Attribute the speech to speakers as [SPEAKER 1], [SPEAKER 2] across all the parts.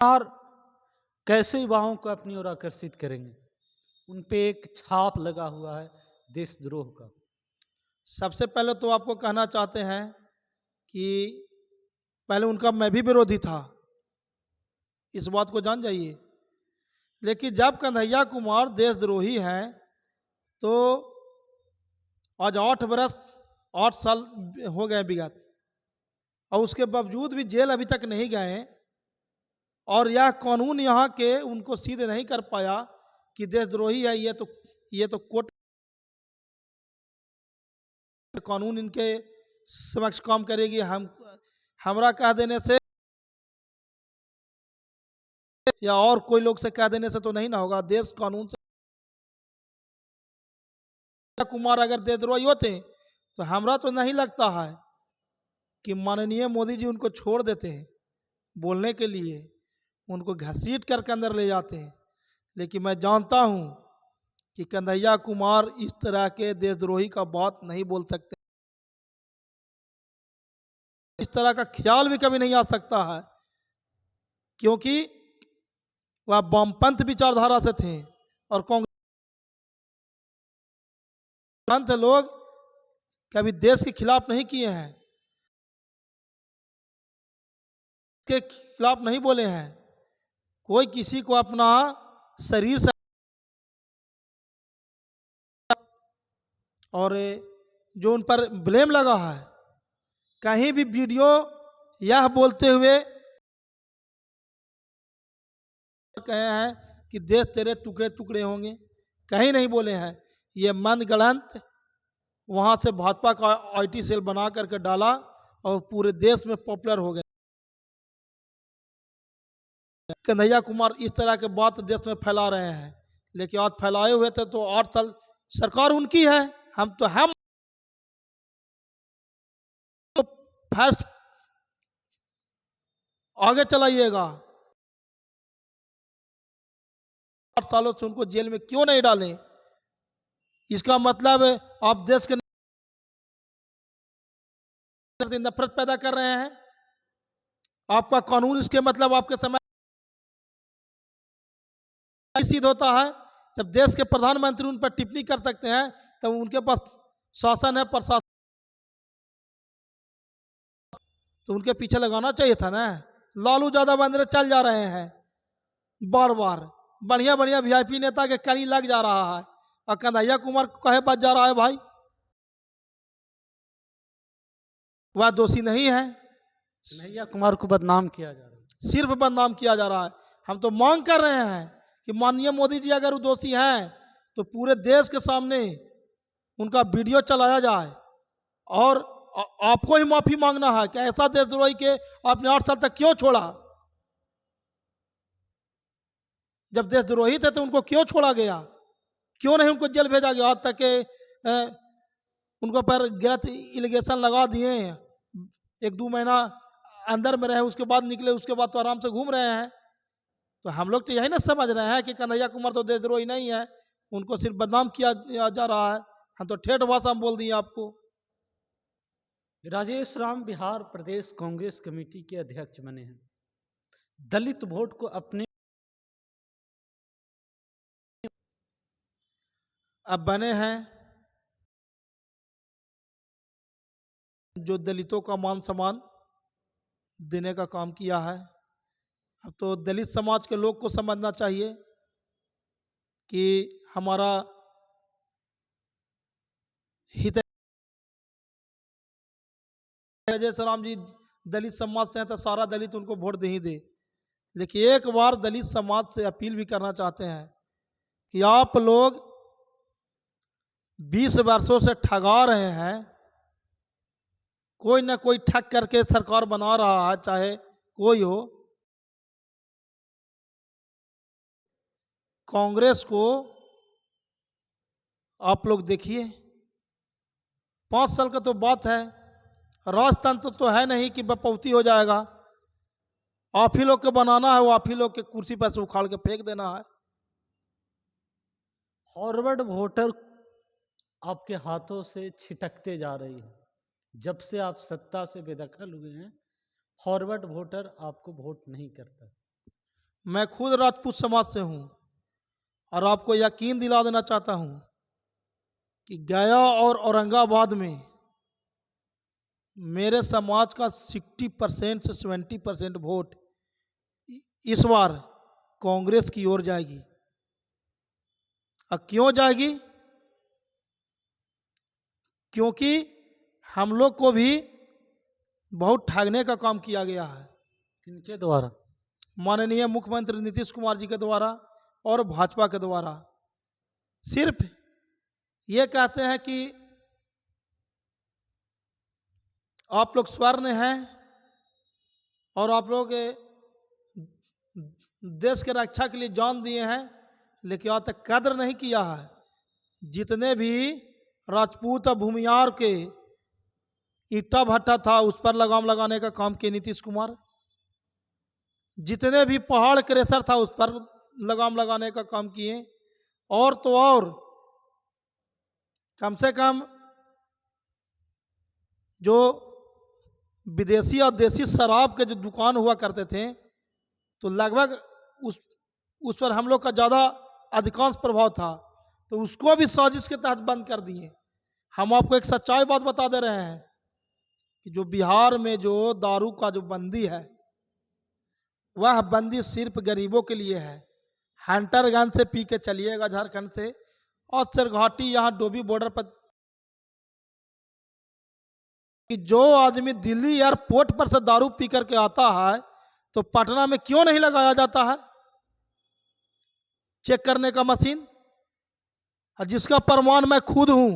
[SPEAKER 1] और कैसे युवाओं को अपनी ओर आकर्षित करेंगे? उन पे एक छाप लगा हुआ है देशद्रोह का।
[SPEAKER 2] सबसे पहले तो आपको कहना चाहते हैं कि पहले उनका मैं भी विरोधी था, इस बात को जान जाइए। लेकिन जब कन्हैया कुमार देशद्रोही हैं, तो आज 8 बरस 8 साल हो गए विगत, और उसके बावजूद भी जेल अभी तक नहीं गए। और यह कानून यहाँ के उनको सिद्ध नहीं कर पाया कि देशद्रोही है। ये तो कोर्ट कानून इनके समक्ष काम करेगी। हमरा कह देने से या और कोई लोग से कह देने से तो नहीं ना होगा। देश कानून से कुमार अगर देशद्रोही होते तो हमरा तो नहीं लगता है कि माननीय मोदी जी उनको छोड़ देते हैं बोलने के लिए, उनको घसीट करके अंदर ले जाते हैं। लेकिन मैं जानता हूं कि कन्हैया कुमार इस तरह के देशद्रोही का बात नहीं बोल सकते, इस तरह का ख्याल भी कभी नहीं आ सकता है, क्योंकि वह वामपंथ विचारधारा से थे। और कांग्रेस लोग कभी देश के खिलाफ नहीं किए हैं, के खिलाफ नहीं बोले हैं। कोई किसी को अपना शरीर से और जो उन पर ब्लेम लगा है, कहीं भी वीडियो यह बोलते हुए कहे हैं कि देश तेरे टुकड़े टुकड़े होंगे, कहीं नहीं बोले हैं। ये मनगढ़ंत वहां से भाजपा का आईटी सेल बना करके डाला और पूरे देश में पॉपुलर हो गए। कन्हैया कुमार इस तरह के बात देश में फैला रहे हैं, लेकिन आज फैलाए हुए थे तो 8 साल सरकार उनकी है। हम तो फर्स्ट आगे चलाइएगा। 8 सालों से उनको जेल में क्यों नहीं डालें? इसका मतलब आप देश के नफरत पैदा कर रहे हैं। आपका कानून इसके मतलब आपके समय सिद्ध होता है जब देश के प्रधानमंत्री उन पर टिप्पणी कर सकते हैं, तब उनके पास शासन है, प्रशासन, तो उनके पीछे लगाना चाहिए था ना। लालू यादव अंदर चल जा रहे हैं बार बार, बढ़िया बढ़िया वीआईपी नेता के कड़ी लग जा रहा है, और कन्हैया कुमार कहे बच जा रहा है। भाई वह दोषी नहीं है,
[SPEAKER 1] कन्हैया कुमार को बदनाम किया जा रहा है।
[SPEAKER 2] सिर्फ बदनाम किया जा रहा है। हम तो मांग कर रहे हैं कि माननीय मोदी जी अगर वो दोषी हैं तो पूरे देश के सामने उनका वीडियो चलाया जाए, और आपको ही माफी मांगना है कि ऐसा देशद्रोही के आपने 8 साल तक क्यों छोड़ा। जब देशद्रोही थे तो उनको क्यों छोड़ा गया, क्यों नहीं उनको जेल भेजा गया? आज तक के उनको पर गलत इलिगेशन लगा दिए, 1-2 महीना अंदर में रहे, उसके बाद निकले, उसके बाद तो आराम से घूम रहे हैं। तो हम लोग तो यही ना समझ रहे हैं कि कन्हैया कुमार तो देशद्रोही नहीं है, उनको सिर्फ बदनाम किया जा रहा है। हम तो ठेठ भाषा में बोल दिए आपको।
[SPEAKER 1] राजेश राम बिहार प्रदेश कांग्रेस कमेटी के अध्यक्ष बने हैं। दलित वोट को अपने
[SPEAKER 2] अब बने हैं, जो दलितों का मान सम्मान देने का काम किया है। अब तो दलित समाज के लोग को समझना चाहिए कि हमारा हित है। जैसे राम जी दलित समाज से हैं तो सारा दलित उनको वोट दे ही दे। लेकिन एक बार दलित समाज से अपील भी करना चाहते हैं कि आप लोग 20 वर्षों से ठगा रहे हैं, कोई ना कोई ठग करके सरकार बना रहा है, चाहे कोई हो। कांग्रेस को आप लोग देखिए, 5 साल का तो बात है, राजतंत्र तो है नहीं कि बपौती हो जाएगा। आप ही लोग को बनाना है, वो आप ही लोग के कुर्सी पर से उखाड़ के फेंक देना है।
[SPEAKER 1] फॉरवर्ड वोटर आपके हाथों से छिटकते जा रही है। जब से आप सत्ता से बेदखल हुए हैं, फॉरवर्ड वोटर आपको वोट नहीं करता।
[SPEAKER 2] मैं खुद राजपूत समाज से हूँ और आपको यकीन दिला देना चाहता हूँ कि गया और औरंगाबाद में मेरे समाज का 60% से 70% वोट इस बार कांग्रेस की ओर जाएगी। और क्यों जाएगी? क्योंकि हम लोग को भी बहुत ठगने का काम किया गया है
[SPEAKER 1] किनके द्वारा?
[SPEAKER 2] माननीय मुख्यमंत्री नीतीश कुमार जी के द्वारा और भाजपा के द्वारा। सिर्फ ये कहते हैं कि आप लोग स्वर्ण हैं और आप लोग देश के रक्षा के लिए जान दिए हैं, लेकिन आज तक कदर नहीं किया है। जितने भी राजपूत और भूमियार के ईटा भट्टा था उस पर लगाम लगाने का काम किए नीतीश कुमार। जितने भी पहाड़ क्रेशर था उस पर लगाम लगाने का काम किए। और तो और कम से कम जो विदेशी और देसी शराब के जो दुकान हुआ करते थे तो लगभग उस पर हम लोग का ज़्यादा अधिकांश प्रभाव था, तो उसको भी साजिश के तहत बंद कर दिए। हम आपको एक सच्चाई बात बता दे रहे हैं कि जो बिहार में जो दारू का जो बंदी है वह बंदी सिर्फ गरीबों के लिए है। हंटरगंज से पी के चलिएगा झारखंड से और सरघाटी यहाँ डोभी बॉर्डर पर कि जो आदमी दिल्ली एयरपोर्ट पर से दारू पी करके आता है तो पटना में क्यों नहीं लगाया जाता है चेक करने का मशीन, और जिसका प्रमाण मैं खुद हूं।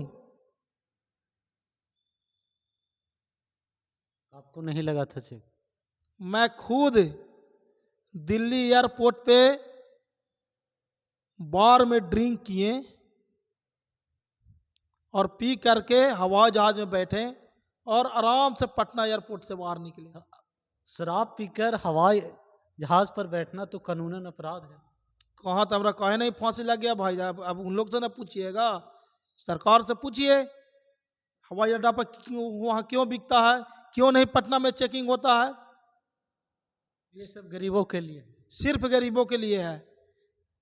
[SPEAKER 1] आपको नहीं लगा था चेक?
[SPEAKER 2] मैं खुद दिल्ली एयरपोर्ट पे बार में ड्रिंक किए और पी करके हवाई जहाज में बैठे और आराम से पटना एयरपोर्ट से बाहर निकले।
[SPEAKER 1] शराब पीकर हवाई जहाज पर बैठना तो कानूनन अपराध है।
[SPEAKER 2] कहाँ तो हमारा कहे नहीं फांसी लग गया भाई? अब उन लोग से ना पूछिएगा, सरकार से पूछिए हवाई अड्डा पर क्यों वहाँ क्यों बिकता है, क्यों नहीं पटना में चेकिंग होता है?
[SPEAKER 1] ये सब गरीबों के लिए,
[SPEAKER 2] सिर्फ गरीबों के लिए है।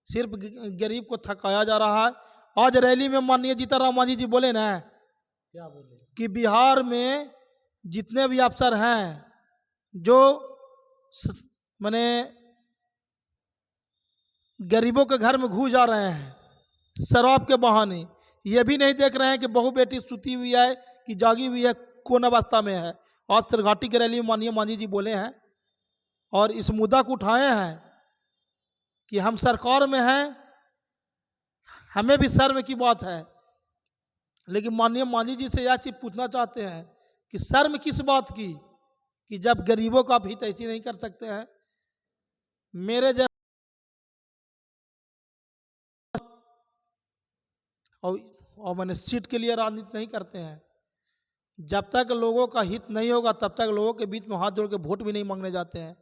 [SPEAKER 2] सिर्फ गरीब को थकाया जा रहा है। आज रैली में माननीय जीताराम मांझी जी बोले ना
[SPEAKER 1] क्या बोले
[SPEAKER 2] कि बिहार में जितने भी अफसर हैं जो माने गरीबों के घर में घुस जा रहे हैं शराब के बहाने, ये भी नहीं देख रहे हैं कि बहू बेटी सुती हुई है कि जागी हुई है, कौन अवस्था में है। आज सरघाटी की रैली में माननीय मांझी जी बोले हैं और इस मुद्दा को उठाए हैं कि हम सरकार में हैं, हमें भी शर्म की बात है। लेकिन माननीय मांझी जी से यह चीज पूछना चाहते हैं कि शर्म किस बात की कि जब गरीबों का भी ऐसी नहीं कर सकते हैं। मेरे जैसे और मैंने सीट के लिए राजनीति नहीं करते हैं। जब तक लोगों का हित नहीं होगा तब तक लोगों के बीच में हाथ जोड़ के वोट भी नहीं मांगने जाते हैं।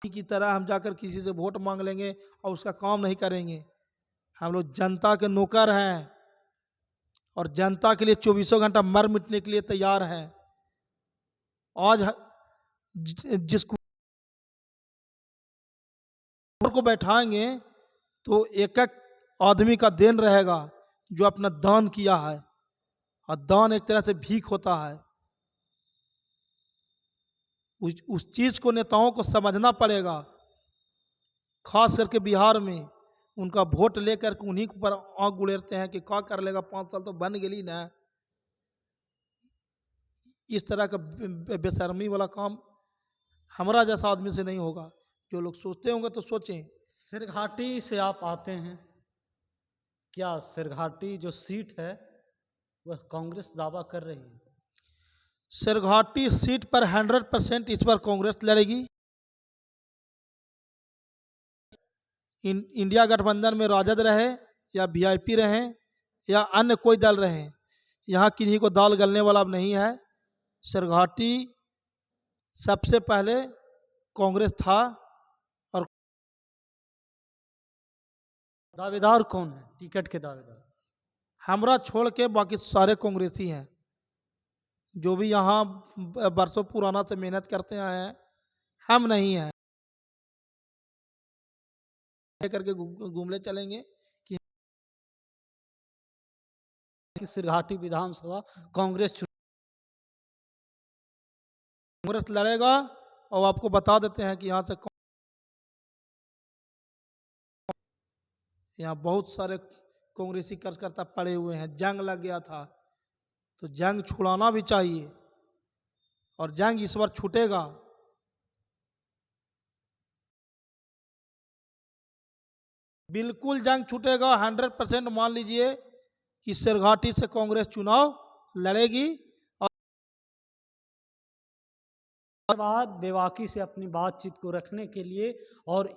[SPEAKER 2] की तरह हम जाकर किसी से वोट मांग लेंगे और उसका काम नहीं करेंगे। हम लोग जनता के नौकर हैं और जनता के लिए 24 घंटा मर मिटने के लिए तैयार हैं। आज जिसको को बैठाएंगे तो एक एक आदमी का देन रहेगा जो अपना दान किया है, और दान एक तरह से भीख होता है। उस चीज को नेताओं को समझना पड़ेगा। खास करके बिहार में उनका वोट लेकर के उन्हीं पर आंख गुड़ेरते हैं कि क्या कर लेगा, 5 साल तो बन गई ना। इस तरह का बेशर्मी वाला काम हमारा जैसा आदमी से नहीं होगा। जो लोग सोचते होंगे तो सोचें।
[SPEAKER 1] सिरघाटी से आप आते हैं, क्या सिरघाटी जो सीट है वह कांग्रेस दावा कर रही है?
[SPEAKER 2] सिरघाटी सीट पर 100% इस बार कांग्रेस लड़ेगी। इंडिया गठबंधन में राजद रहे या वीआईपी रहे या अन्य कोई दल रहे, यहाँ किन्हीं को दाल गलने वाला अब नहीं है। सिरघाटी सबसे पहले कांग्रेस था। और
[SPEAKER 1] दावेदार कौन है टिकट के दावेदार?
[SPEAKER 2] हमरा छोड़ के बाकी सारे कांग्रेसी हैं जो भी यहाँ बरसों पुराना से मेहनत करते आए हैं। हम नहीं हैं लेकर के घूमले चलेंगे कि
[SPEAKER 1] सिरघाटी विधानसभा कांग्रेस
[SPEAKER 2] कांग्रेस लड़ेगा। और आपको बता देते हैं कि यहाँ से यहाँ बहुत सारे कांग्रेसी कार्यकर्ता पड़े हुए हैं, जंग लग गया था, तो जंग छुड़ाना भी चाहिए और जंग इस बार छूटेगा। बिल्कुल जंग छूटेगा 100%। मान लीजिए कि सिरघाटी से कांग्रेस चुनाव लड़ेगी।
[SPEAKER 1] और बाद बेबाकी से अपनी बातचीत को रखने के लिए और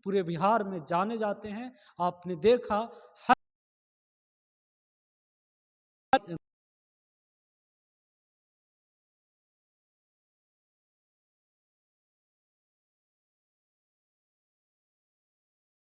[SPEAKER 1] पूरे बिहार में जाने जाते हैं। आपने देखा